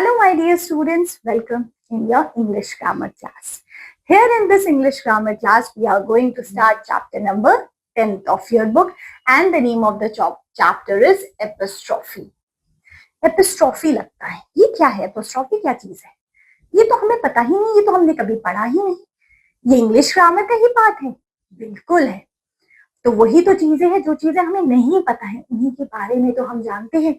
Hello, my dear students. Welcome in your English grammar class. Here in this English grammar class, we are going to start chapter number 10th of your book, and the name of the chapter is apostrophe. Apostrophe लगता है, ये क्या है? apostrophe क्या चीज है? ये तो हमें पता ही नहीं, ये तो हमने कभी पढ़ा ही नहीं. ये इंग्लिश ग्रामर का ही पार्ट है. बिल्कुल है. तो वही तो चीजें हैं जो चीजें हमें नहीं पता है, उन्हीं के बारे में तो हम जानते हैं.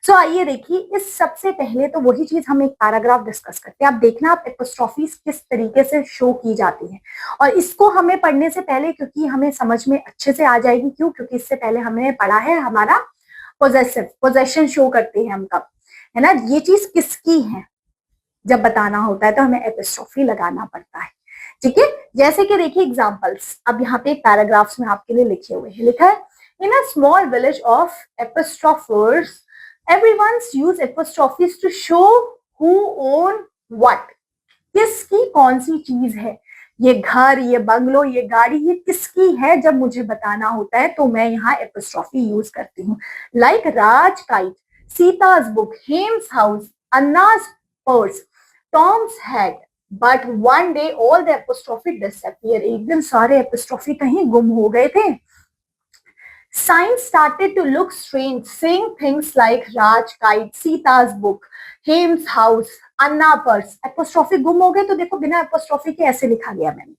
सो आइए देखिए, इस सबसे पहले तो वही चीज हम एक पैराग्राफ डिस्कस करते हैं. आप देखना आप एपोस्ट्रोफीज किस तरीके से शो की जाती है, और इसको हमें पढ़ने से पहले, क्योंकि हमें समझ में अच्छे से आ जाएगी. क्यों? क्योंकि इससे पहले हमने पढ़ा है हमारा पोजेशन शो करते हैं हम कब, है ना. ये चीज किसकी है जब बताना होता है तो हमें एपोस्ट्रोफी लगाना पड़ता है. ठीक है, जैसे कि देखिए एग्जांपल्स अब यहाँ पे पैराग्राफ्स में आपके लिए लिखे हुए हैं. लिखा है, in a small village of apostrophes everyone's use apostrophes to show who own what. किसकी कौन सी चीज है, ये घर, ये बंगलो, ये गाड़ी, ये किसकी है जब मुझे बताना होता है तो मैं यहाँ एपोस्ट्रोफी यूज करती हूँ. Like Raj kite, Sita's book, Hem's house, Anna's purse, Tom's hat. But one day all the apostrophe disappear. एक दिन सारे एपोस्ट्रोफी कहीं गुम हो गए थे. Signs started to look strange, saying things like Raj kite, Sita's book, Hame's house, Anna purse. Apostrophe गुम हो गए तो देखो बिना एपोस्ट्रोफी के ऐसे लिखा गया मैंने.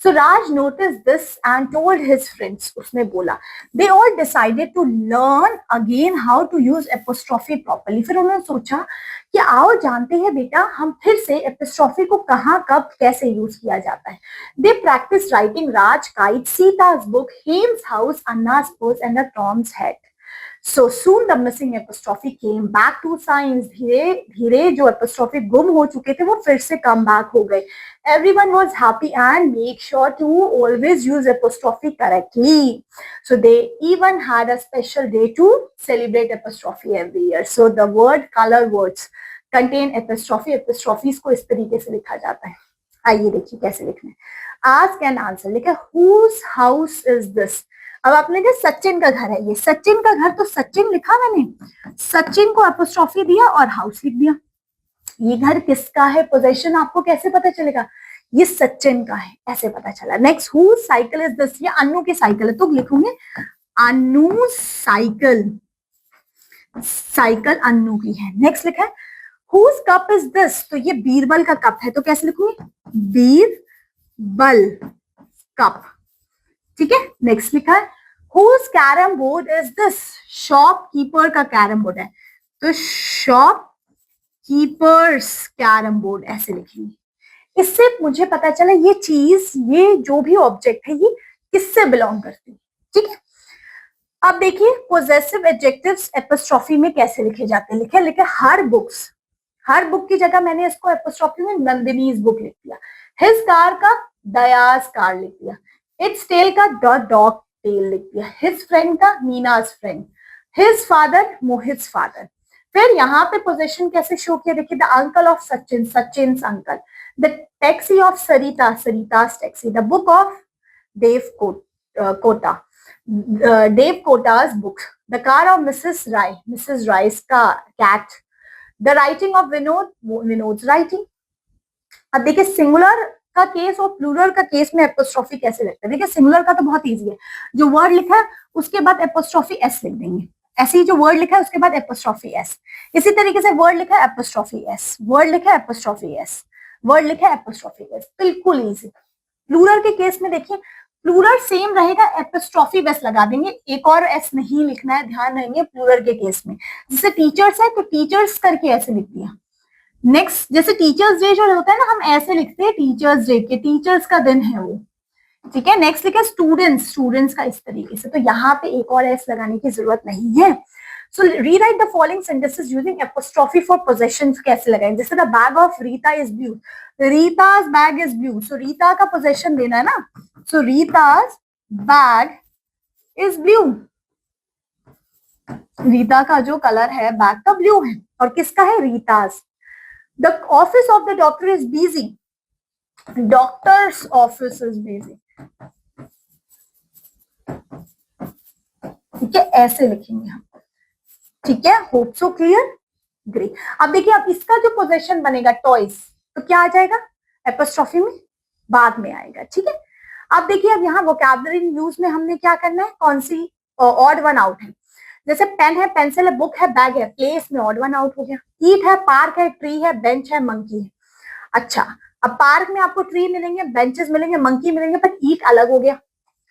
So Raj noticed this and told his friends. उसने बोला. They all decided to learn again how to use apostrophe properly. फिर उन्होंने सोचा कि आओ जानते हैं बेटा हम फिर से एपोस्ट्रोफी को कहाँ कब कैसे यूज किया जाता है. They practiced writing Raj kite, Sita's book, Hame's house, Anna's purse and a Tom's hat. So soon the missing apostrophe came back to signs. धीरे धीरे जो apostrophe गुम हो चुके थे वो फिर से come back हो गए. Everyone was happy and make sure to always use apostrophe correctly. So they even had a special day to celebrate apostrophe every year. So the word color words contain apostrophe. Apostrophes को इस तरीके से लिखा जाता है. आइए देखिए कैसे लिखना है. Ask and answer. लिखा whose house is this? अब आपने कहा सचिन का घर है. ये सचिन का घर तो सचिन लिखा मैंने, सचिन को एपोस्ट्रोफी दिया और हाउस लिख दिया. ये घर किसका है, पोजेशन आपको कैसे पता चलेगा, ये सचिन का है, ऐसे पता चला. Next, who cycle is this? ये अन्नू की साइकिल है तो लिखूंगे अन्नू साइकिल. साइकिल अन्नू की है. नेक्स्ट लिखा है हुज कप इज दिस? तो ये बीरबल का कप है तो कैसे लिखूंगी, बीरबल कप. ठीक है. नेक्स्ट लिखा है whose carrom board is this? Shopkeeper का कैरम बोर्ड है तो शॉप कीपर्स कैरम बोर्ड ऐसे लिखेंगे. इससे मुझे पता चला ये चीज, ये जो भी ऑब्जेक्ट है ये किससे बिलोंग करती है. ठीक है. अब देखिए पोजेसिव एडजेक्टिव्स एपोस्ट्रोफी में कैसे लिखे जाते हैं. लिखे हर बुक्स, हर बुक की जगह मैंने इसको एपोस्ट्रोफी में नंदिनीज बुक लिख दिया. हिज कार का दयाज कार लिख दिया. इट्स टेल का डॉग टेल लिख दिया. हिज फ्रेंड का Meena's friend. His father Mohit's father. फिर यहाँ पे पोजेशन कैसे शो किया देखिए, the uncle of Sachin, Sachin's uncle. The taxi of Sarita, Sarita's taxi. The book of Dev Kota, Dev Kota's book. The car of Mrs Rai, Mrs Rai's का cat. The writing of Vinod, Vinod's writing. अब देखिए सिंगुलर का केस और प्लूरल का केस में एपोस्ट्रोफी कैसे लगता है. देखिए सिंगुलर का तो बहुत इजी है, जो वर्ड लिखा है उसके बाद एपोस्ट्रोफी एस लिख देंगे. ऐसे ही जो वर्ड लिखा है उसके बाद एपोस्ट्रोफी एस. इसी तरीके से वर्ड लिखा है एपोस्ट्रोफी एस, वर्ड लिखा है एपोस्ट्रोफी एस, वर्ड लिखा है एपोस्ट्रोफी एस. बिल्कुल इजी. प्लूरल के केस में देखिए प्लूरल सेम रहेगा, एपोस्ट्रोफी बस लगा देंगे, एक और एस नहीं लिखना है, ध्यान रहेंगे प्लूरल के केस में. जैसे टीचर्स है तो टीचर्स करके ऐसे लिख दिया. नेक्स्ट, जैसे टीचर्स डे जो होता है ना हम ऐसे लिखते हैं टीचर्स डे के, टीचर्स का दिन है वो. ठीक है. नेक्स्ट लिखा स्टूडेंट्स, स्टूडेंट्स का इस तरीके से. तो यहाँ पे एक और एस लगाने की जरूरत नहीं है. So rewrite the following sentences using apostrophe for possessions. कैसे लगाएंगे, जैसे the bag of Rita is blue, Rita's bag is blue. So Rita का पोजेशन देना है ना, so Rita's bag is blue. Rita का जो कलर है बैग का ब्लू है, और किसका है, रीता's. The office of the doctor is busy. Doctor's office is busy. ठीक है, ऐसे लिखेंगे हम. ठीक है. Hope so clear. ग्रे। अब देखिए, अब इसका जो पोजेशन बनेगा टॉयज, तो क्या आ जाएगा, एपोस्ट्रॉफी में बाद में आएगा, ठीक है। अब देखिए, अब यहाँ वोकैबुलरी यूज में हमने क्या करना है, कौन सी ऑड वन आउट है। जैसे पेन है, पेंसिल है, बुक है, बैग है, प्लेस में ऑड वन आउट हो गया। ईट है, पार्क है, ट्री है, बेंच है, मंकी है। अच्छा, अब पार्क में आपको ट्री मिलेंगे, बेंचेस मिलेंगे, मंकी मिलेंगे, बट ईट अलग हो गया।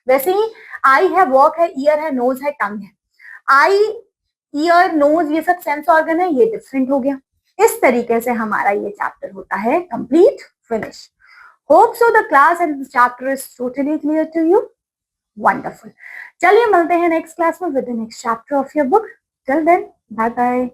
वैसे ही आई है, वॉक है, ईयर है, नोज है, टंग है। आई, ईयर, नोज, ये सब सेंस ऑर्गन है, ये डिफरेंट हो गया। इस तरीके से हमारा ये चैप्टर होता है complete, finish. Hope so the class and chapter is totally clear to you. Wonderful. चलिए मिलते हैं नेक्स्ट क्लास में with the next chapter of your book. Till then, bye bye.